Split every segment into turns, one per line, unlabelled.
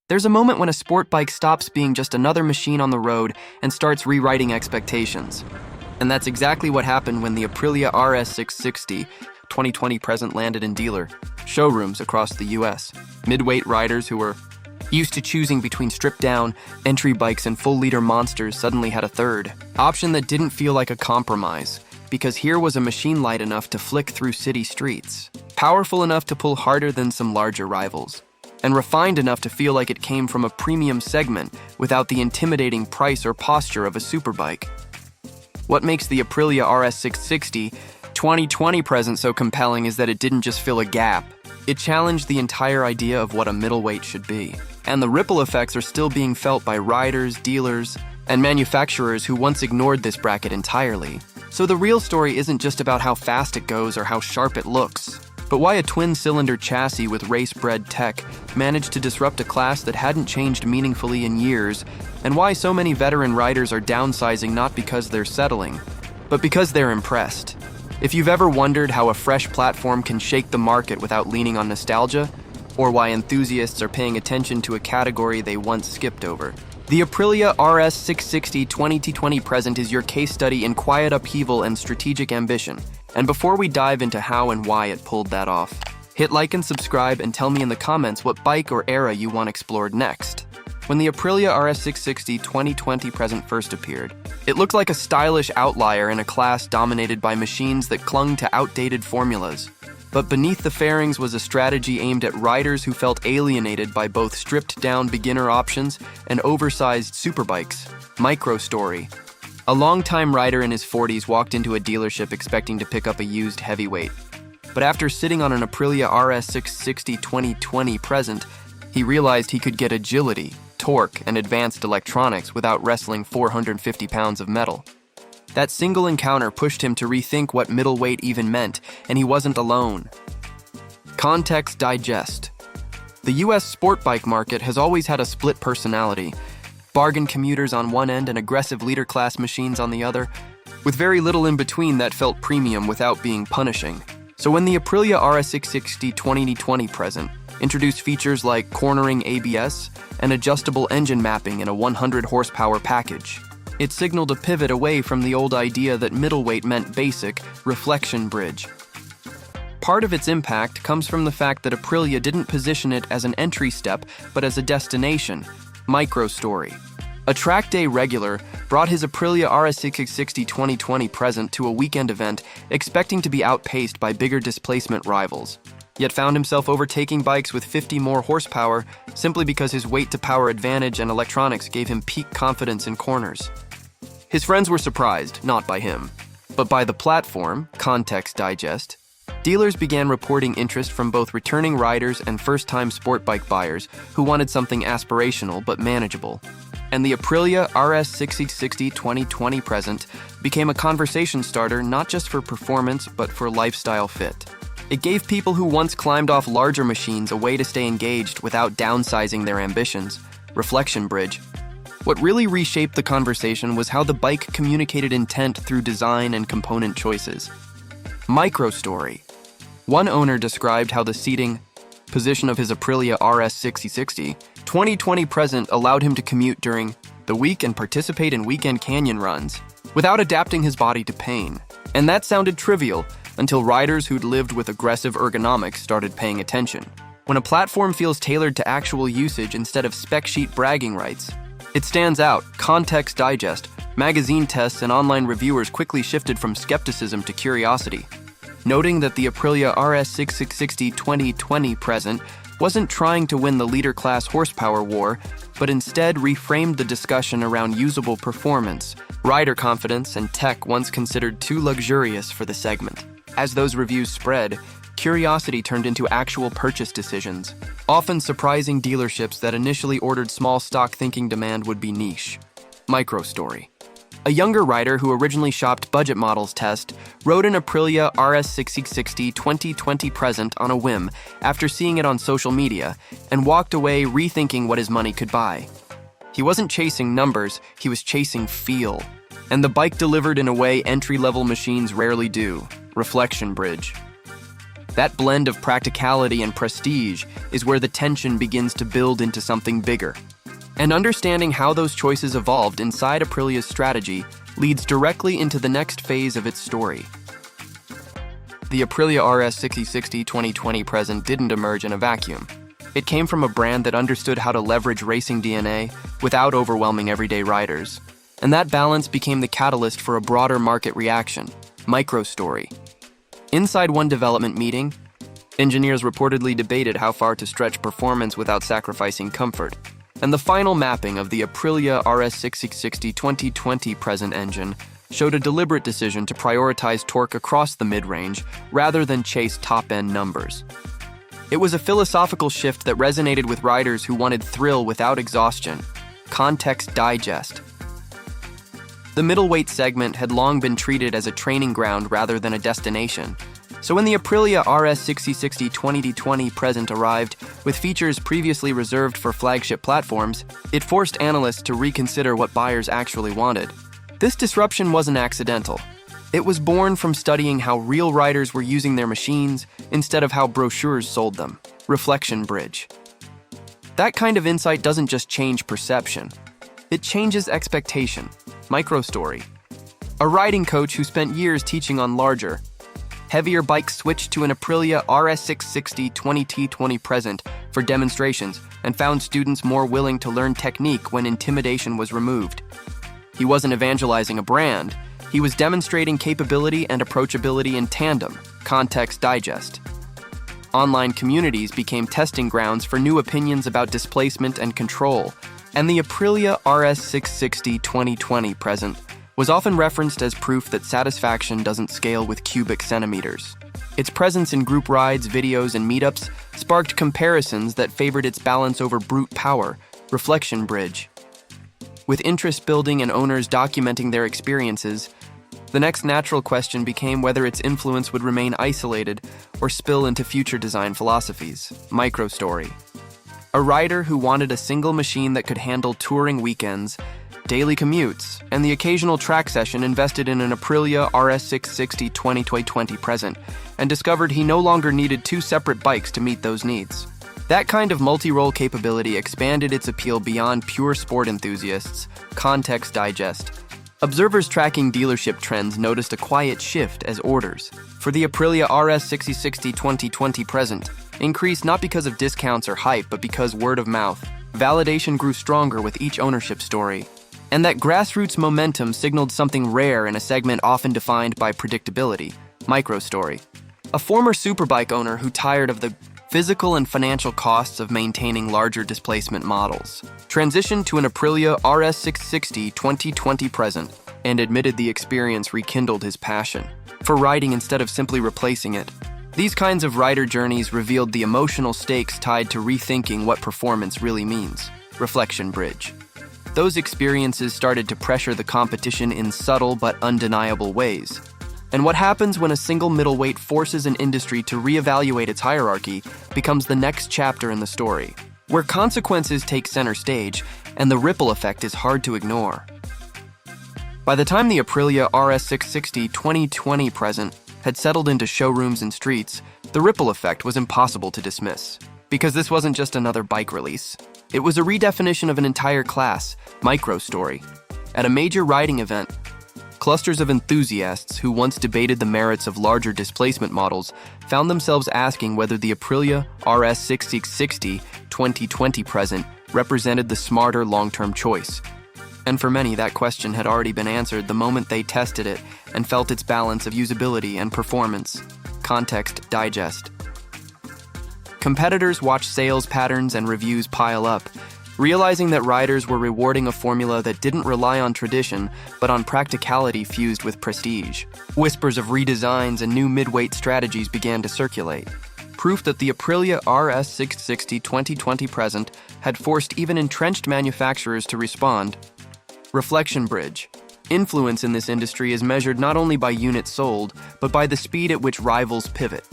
There's a moment when a sport bike stops being just another machine on the road and starts rewriting expectations. And that's exactly what happened when the Aprilia RS660 2020 present landed in dealer showrooms across the US. Midweight riders who were used to choosing between stripped-down entry bikes and full-liter monsters suddenly had a third option that didn't feel like a compromise, because here was a machine light enough to flick through city streets, powerful enough to pull harder than some larger rivals, and refined enough to feel like it came from a premium segment without the intimidating price or posture of a superbike. What makes the Aprilia RS660 2020 present so compelling is that it didn't just fill a gap. It challenged the entire idea of what a middleweight should be. And the ripple effects are still being felt by riders, dealers, and manufacturers who once ignored this bracket entirely. So the real story isn't just about how fast it goes or how sharp it looks, but why a twin-cylinder chassis with race-bred tech managed to disrupt a class that hadn't changed meaningfully in years, and why so many veteran riders are downsizing not because they're settling, but because they're impressed. If you've ever wondered how a fresh platform can shake the market without leaning on nostalgia, or why enthusiasts are paying attention to a category they once skipped over, the Aprilia RS660 2020 present is your case study in quiet upheaval and strategic ambition. And before we dive into how and why it pulled that off, hit like and subscribe and tell me in the comments what bike or era you want explored next. When the Aprilia RS660 2020 present first appeared, it looked like a stylish outlier in a class dominated by machines that clung to outdated formulas. But beneath the fairings was a strategy aimed at riders who felt alienated by both stripped-down beginner options and oversized superbikes. Micro story. A longtime rider in his 40s walked into a dealership expecting to pick up a used heavyweight. But after sitting on an Aprilia RS660 2020 present, he realized he could get agility, torque, and advanced electronics without wrestling 450 pounds of metal. That single encounter pushed him to rethink what middleweight even meant, and he wasn't alone. Context digest. The US sport bike market has always had a split personality. Bargain commuters on one end and aggressive leader class machines on the other, with very little in between that felt premium without being punishing. So when the Aprilia RS660 2020 present introduced features like cornering ABS and adjustable engine mapping in a 100 horsepower package, it signaled a pivot away from the old idea that middleweight meant basic, reflection bridge. Part of its impact comes from the fact that Aprilia didn't position it as an entry step, but as a destination. Micro story. A track day regular brought his Aprilia RS660 2020 present to a weekend event, expecting to be outpaced by bigger displacement rivals, yet found himself overtaking bikes with 50 more horsepower simply because his weight-to-power advantage and electronics gave him peak confidence in corners. His friends were surprised, not by him, but by the platform. Context digest. Dealers began reporting interest from both returning riders and first-time sport bike buyers who wanted something aspirational but manageable. And the Aprilia RS660 2020 present became a conversation starter not just for performance but for lifestyle fit. It gave people who once climbed off larger machines a way to stay engaged without downsizing their ambitions. Reflection bridge. What really reshaped the conversation was how the bike communicated intent through design and component choices. Micro story. One owner described how the seating position of his Aprilia RS660 2020 present allowed him to commute during the week and participate in weekend canyon runs without adapting his body to pain. And that sounded trivial until riders who'd lived with aggressive ergonomics started paying attention. When a platform feels tailored to actual usage instead of spec sheet bragging rights, it stands out. Context digest. Magazine tests and online reviewers quickly shifted from skepticism to curiosity, noting that the Aprilia RS660 2020 present wasn't trying to win the leader class horsepower war, but instead reframed the discussion around usable performance, rider confidence, and tech once considered too luxurious for the segment. As those reviews spread, curiosity turned into actual purchase decisions, often surprising dealerships that initially ordered small stock thinking demand would be niche. Micro story. A younger rider who originally shopped budget models test rode an Aprilia RS660 2020 present on a whim after seeing it on social media and walked away rethinking what his money could buy. He wasn't chasing numbers, he was chasing feel. And the bike delivered in a way entry-level machines rarely do. Reflection bridge. That blend of practicality and prestige is where the tension begins to build into something bigger. And understanding how those choices evolved inside Aprilia's strategy leads directly into the next phase of its story. The Aprilia RS660 2020 present didn't emerge in a vacuum. It came from a brand that understood how to leverage racing DNA without overwhelming everyday riders. And that balance became the catalyst for a broader market reaction, microstory. Inside one development meeting, engineers reportedly debated how far to stretch performance without sacrificing comfort. And the final mapping of the Aprilia RS660 2020 present engine showed a deliberate decision to prioritize torque across the mid-range rather than chase top-end numbers. It was a philosophical shift that resonated with riders who wanted thrill without exhaustion. Context digest. The middleweight segment had long been treated as a training ground rather than a destination. So when the Aprilia RS660 2020 present arrived with features previously reserved for flagship platforms, it forced analysts to reconsider what buyers actually wanted. This disruption wasn't accidental. It was born from studying how real riders were using their machines instead of how brochures sold them. Reflection bridge. That kind of insight doesn't just change perception. It changes expectation. Microstory. A riding coach who spent years teaching on larger, heavier bikes switched to an Aprilia RS660 20T20 present for demonstrations and found students more willing to learn technique when intimidation was removed. He wasn't evangelizing a brand. He was demonstrating capability and approachability in tandem. Context digest. Online communities became testing grounds for new opinions about displacement and control, and the Aprilia RS660 2020 present was often referenced as proof that satisfaction doesn't scale with cubic centimeters. Its presence in group rides, videos, and meetups sparked comparisons that favored its balance over brute power. Reflection bridge. With interest building and owners documenting their experiences, the next natural question became whether its influence would remain isolated or spill into future design philosophies. Microstory. A rider who wanted a single machine that could handle touring weekends, daily commutes, and the occasional track session invested in an Aprilia RS660 2020 present and discovered he no longer needed two separate bikes to meet those needs. That kind of multi-role capability expanded its appeal beyond pure sport enthusiasts. Context digest. Observers tracking dealership trends noticed a quiet shift as orders for the Aprilia RS660 2020 present increased not because of discounts or hype, but because word of mouth. Validation grew stronger with each ownership story. And that grassroots momentum signaled something rare in a segment often defined by predictability. Microstory. A former superbike owner who tired of the physical and financial costs of maintaining larger displacement models transitioned to an Aprilia RS660 2020 present and admitted the experience rekindled his passion for riding instead of simply replacing it. These kinds of rider journeys revealed the emotional stakes tied to rethinking what performance really means. Reflection bridge. Those experiences started to pressure the competition in subtle but undeniable ways. And what happens when a single middleweight forces an industry to reevaluate its hierarchy becomes the next chapter in the story, where consequences take center stage and the ripple effect is hard to ignore. By the time the Aprilia RS660 2020 present had settled into showrooms and streets, the ripple effect was impossible to dismiss. Because this wasn't just another bike release. It was a redefinition of an entire class, microstory. At a major riding event, clusters of enthusiasts who once debated the merits of larger displacement models found themselves asking whether the Aprilia RS660 2020 present represented the smarter long-term choice. And for many, that question had already been answered the moment they tested it and felt its balance of usability and performance. Context digest. Competitors watched sales patterns and reviews pile up, realizing that riders were rewarding a formula that didn't rely on tradition, but on practicality fused with prestige. Whispers of redesigns and new midweight strategies began to circulate. Proof that the Aprilia RS660 2020 present had forced even entrenched manufacturers to respond. Reflection bridge. Influence in this industry is measured not only by units sold, but by the speed at which rivals pivot.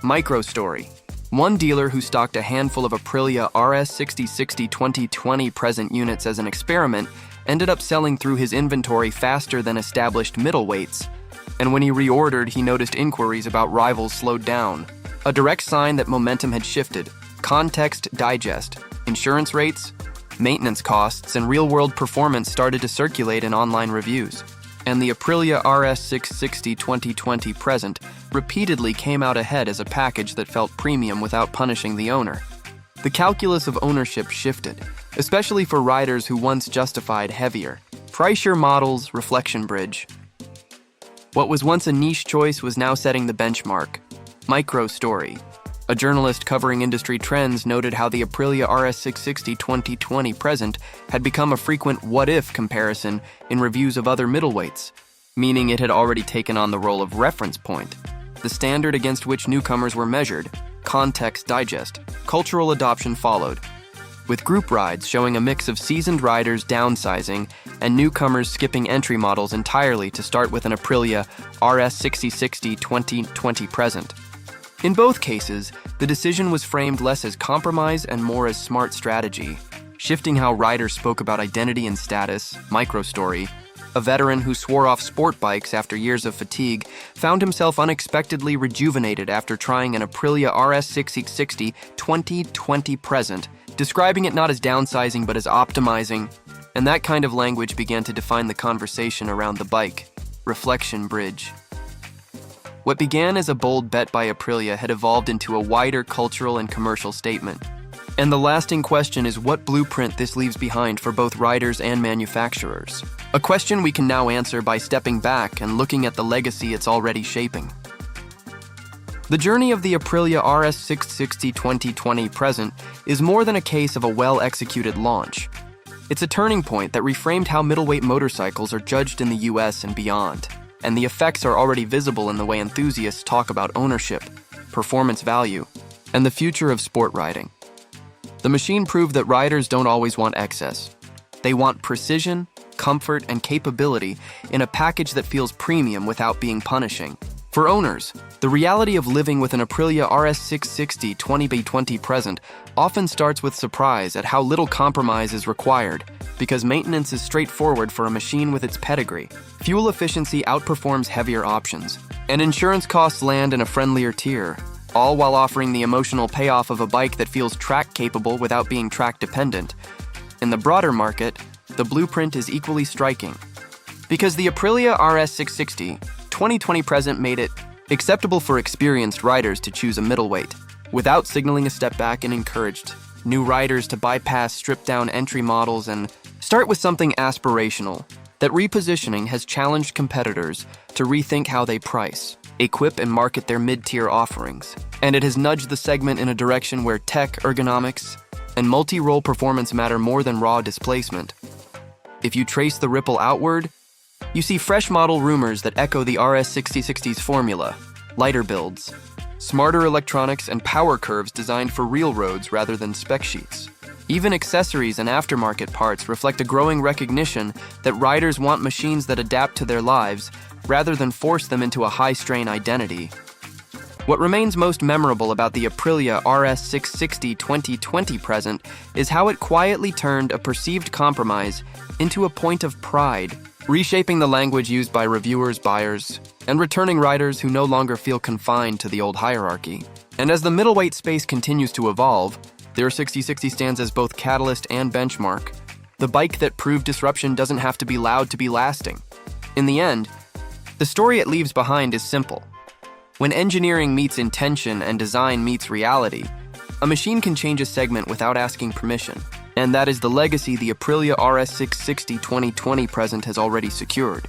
Microstory. One dealer who stocked a handful of Aprilia RS660 2020 present units as an experiment ended up selling through his inventory faster than established middleweights, and when he reordered, he noticed inquiries about rivals slowed down. a direct sign that momentum had shifted. Context digest, insurance rates, maintenance costs, and real-world performance started to circulate in online reviews. And the Aprilia RS660 2020 present repeatedly came out ahead as a package that felt premium without punishing the owner. The calculus of ownership shifted, especially for riders who once justified heavier, pricier models. Reflection bridge. What was once a niche choice was now setting the benchmark. Micro story. A journalist covering industry trends noted how the Aprilia RS660 2020 present had become a frequent what-if comparison in reviews of other middleweights, meaning it had already taken on the role of reference point, the standard against which newcomers were measured. Context digest. Cultural adoption followed, with group rides showing a mix of seasoned riders downsizing and newcomers skipping entry models entirely to start with an Aprilia RS660 2020 present. In both cases, the decision was framed less as compromise and more as smart strategy, shifting how riders spoke about identity and status. Microstory. A veteran who swore off sport bikes after years of fatigue found himself unexpectedly rejuvenated after trying an Aprilia RS660 2020 present, describing it not as downsizing but as optimizing, and that kind of language began to define the conversation around the bike. Reflection bridge. What began as a bold bet by Aprilia had evolved into a wider cultural and commercial statement. And the lasting question is what blueprint this leaves behind for both riders and manufacturers. A question we can now answer by stepping back and looking at the legacy it's already shaping. The journey of the Aprilia RS660 2020 present is more than a case of a well-executed launch. It's a turning point that reframed how middleweight motorcycles are judged in the US and beyond. And the effects are already visible in the way enthusiasts talk about ownership, performance value, and the future of sport riding. The machine proved that riders don't always want excess. They want precision, comfort, and capability in a package that feels premium without being punishing. For owners, the reality of living with an Aprilia RS660 20x20 present often starts with surprise at how little compromise is required, because maintenance is straightforward for a machine with its pedigree. Fuel efficiency outperforms heavier options, and insurance costs land in a friendlier tier, all while offering the emotional payoff of a bike that feels track-capable without being track-dependent. In the broader market, the blueprint is equally striking, because the Aprilia RS660 2020 present made it acceptable for experienced riders to choose a middleweight, without signaling a step back, and encouraged new riders to bypass stripped-down entry models and start with something aspirational. That repositioning has challenged competitors to rethink how they price, equip, and market their mid-tier offerings. And it has nudged the segment in a direction where tech, ergonomics, and multi-role performance matter more than raw displacement. If you trace the ripple outward, you see fresh model rumors that echo the RS660's formula: lighter builds, smarter electronics, and power curves designed for real roads rather than spec sheets. Even accessories and aftermarket parts reflect a growing recognition that riders want machines that adapt to their lives rather than force them into a high-strain identity. What remains most memorable about the Aprilia RS660 2020 present is how it quietly turned a perceived compromise into a point of pride, reshaping the language used by reviewers, buyers, and returning riders who no longer feel confined to the old hierarchy. And as the middleweight space continues to evolve, the RS660 stands as both catalyst and benchmark. The bike that proved disruption doesn't have to be loud to be lasting. In the end, the story it leaves behind is simple. When engineering meets intention and design meets reality, a machine can change a segment without asking permission. And that is the legacy the Aprilia RS660 2020 present has already secured.